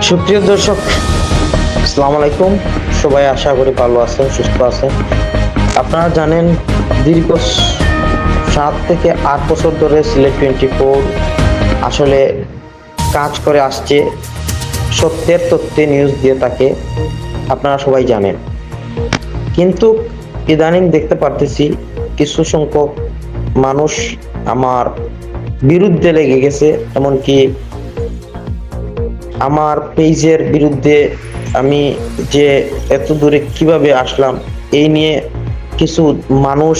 সুপ্রিয় দর্শক, আসসালামু আলাইকুম। সবাই আশা করি ভালো আছেন, সুস্থ আছেন। আপনারা জানেন দীর্ঘ 7 থেকে 8 বছর ধরে সিলেট 24 আসলে কাজ করে আসছে, সত্যের তথ্যে নিউজ দিয়ে থাকে, আপনারা সবাই জানেন। কিন্তু ইদানিং দেখতে পারতেছি কিছু সংখ্যক মানুষ আমার বিরুদ্ধে লেগে গেছে, এমনকি আমার পেজের বিরুদ্ধে। আমি যে এত দূরে কিভাবে আসলাম এই নিয়ে কিছু মানুষ,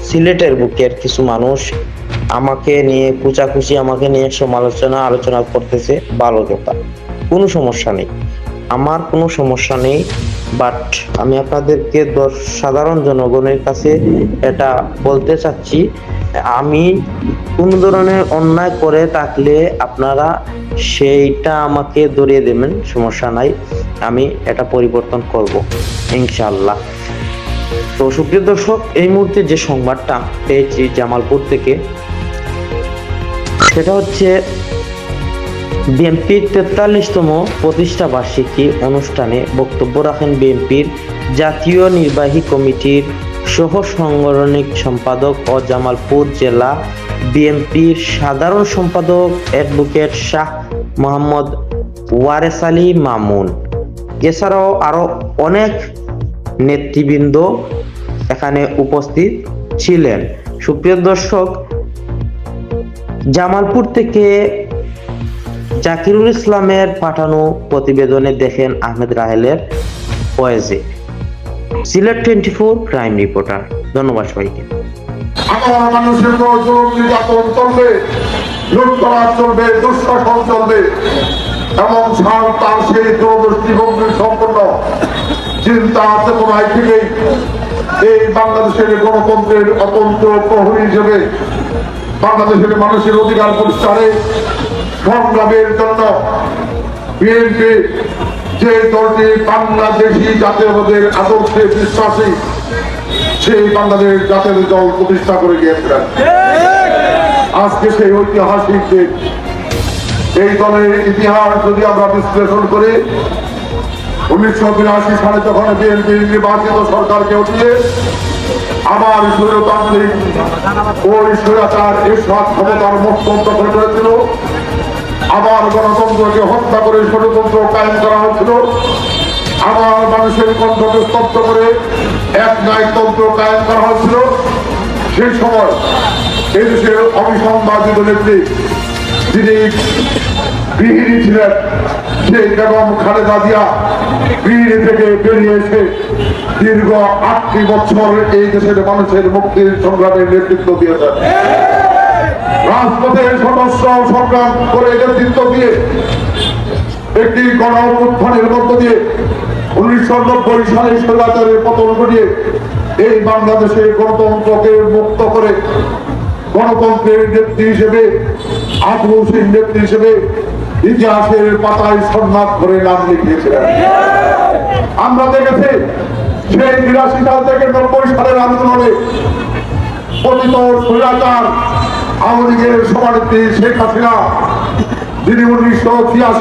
সিলেটের বুকের কিছু মানুষ আমাকে নিয়ে কুচাকুচি, আমাকে নিয়ে আলোচনা করতেছে। ভালো কথা, কোনো সমস্যা নেই, আমার কোনো সমস্যা নেই। বাট আমি আপনাদেরকে সাধারণ জনগণের কাছে এটা বলতে চাচ্ছি, আমি কোন ধরনের অন্যায় করে থাকলে আপনারা সেইটা আমাকে ধরিয়ে দেবেন, সমস্যা নাই, আমি এটা পরিবর্তন করব ইনশাআল্লাহ। তো সুপ্রিয় দর্শক, এই মুহূর্তে যে সংবাদটা পেয়েছি জামালপুর থেকে, সেটা হচ্ছে বিএনপির 43তম প্রতিষ্ঠা বার্ষিকী অনুষ্ঠানে বক্তব্য রাখেন বিএনপির জাতীয় নির্বাহী কমিটির সহ সাংগঠনিক সম্পাদক ও জামালপুর জেলা বিএনপির সাধারণ সম্পাদক অ্যাডভোকেট শাহ মোহাম্মদ ওয়ারেস আলী মামুন। এছাড়াও আরো অনেক নেতৃবৃন্দ এখানে উপস্থিত ছিলেন। সুপ্রিয় দর্শক, জামালপুর থেকে জাকিরুল ইসলামের পাঠানো প্রতিবেদনে দেখেন আহমেদ রাহেলের ভয়েসে। Sylhet 24 crime reporter. ধন্যবাদ সবাইকে। আমার মানুষের জুলুম নির্যাতন চলবে, লুটতরাজ চলবে, দুঃশাসন চলবে, এবং তার সেই দূরদৃষ্টিভঙ্গি সম্পন্ন চিন্তা চেতনায় থেকেই এই বাংলাদেশের গণতন্ত্রের অতন্ত্র প্রহরী হিসেবে বাংলাদেশের মানুষের অধিকার প্রতিষ্ঠানে সংগ্রামের জন্য বিএনপি, যে দলটি বাংলাদেশি জাতীয়তাবাদের আদর্শে বিশ্বাসী, সেই বাংলাদেশ জাতীয় দল প্রতিষ্ঠা করে গিয়েছিলেন। আজকে সেই ঐতিহাসিক দিন। এই দলের ইতিহাস যদি আমরা বিশ্লেষণ করি, 1982 সালে যখন বিএনপি নির্বাচিত সরকারকে উঠিয়ে আবার স্বৈরতান্ত্রিক ওই স্বৈরাচার এরশাদ ক্ষমতার মস্তক দখল করেছিল, আবার গণতন্ত্রকে হত্যা করে ষড়যন্ত্র কায়েম করা হয়েছিল, আবার মানুষের কণ্ঠকে স্তব্ধ করে এক ন্যায়তন্ত্র কায়েম করা হয়েছিল। সেই সময় এই দেশের অবিসংবাদিত নেত্রী, যিনি গৃহিণী ছিলেন, সেই বেগম খালেদা জিয়া গৃহিণী থেকে বেরিয়ে এসে দীর্ঘ 8টি বছর এই দেশের মানুষের মুক্তির সংগ্রামের নেতৃত্ব দিয়েছেন। রাজপথের সদস্য সংগ্রাম করে নেতৃত্ব দিয়ে একটি গণ অভ্যুত্থানের মধ্য দিয়ে 1990 সালে স্বৈরাচারের পতন ঘটিয়ে এই বাংলাদেশের গণতন্ত্রকে মুক্ত করে গণতন্ত্রের নেত্রী হিসেবে, আদর্শিক নেত্রী হিসেবে ইতিহাসের পাতায় স্বর্ণাক্ষরে করে নাম লিখিয়েছিলেন। আমরা দেখেছি সেই 83 সাল থেকে 90 সালের আন্দোলনে পতিত স্বৈরাচার আওয়ামী লীগের সভানেত্রী শেখ হাসিনা, যিনি 1983